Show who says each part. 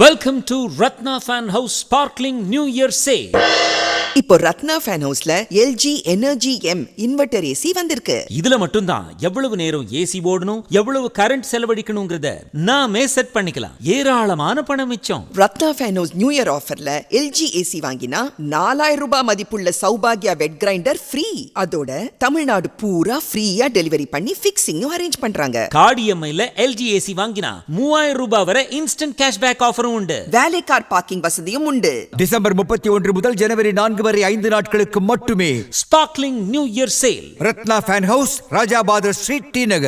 Speaker 1: Welcome to Rathna Fan House Sparkling New Year Sale.
Speaker 2: இப்போ Ratna fan ஹவுஸ்ல LG Energy Inverter AC வந்திருக்கு.
Speaker 1: இதுல மட்டும் தான் எவ்வளவு நேரம் ஏசி ஓடணும், எவ்வளவு கரண்ட் செலவழிக்கணும்ங்கறத நாமே செட் பண்ணிக்கலாம். ஏராளமான பணம் மிச்சம்.
Speaker 2: Ratna fan house new year ஆஃபர்ல LG AC வாங்கினா 4000 ரூபாய் மதிப்புள்ள சௌபாகியா வெட் கிரைண்டர் ஃப்ரீ. அதோட தமிழ்நாடு பூரா ஃப்ரீயா டெலிவரி பண்ணி ஃபிக்ஸிங்கும் அரேஞ்ச் பண்றாங்க.
Speaker 1: கார்டு EMI-ல LG AC வாங்கினா 3000 ரூபாய் வரை இன்ஸ்டன்ட் கேஷ்பேக் ஆஃபரும் உண்டு.
Speaker 2: வேலை கார் பார்க்கிங் வசதியும் உண்டு.
Speaker 3: டிசம்பர் 31 முதல் ஜனவரி 4 வரை 5 நாட்களுக்கு மட்டுமே
Speaker 1: sparkling new year sale.
Speaker 3: Ratna fan house, Rajabadhar street, T நகர்.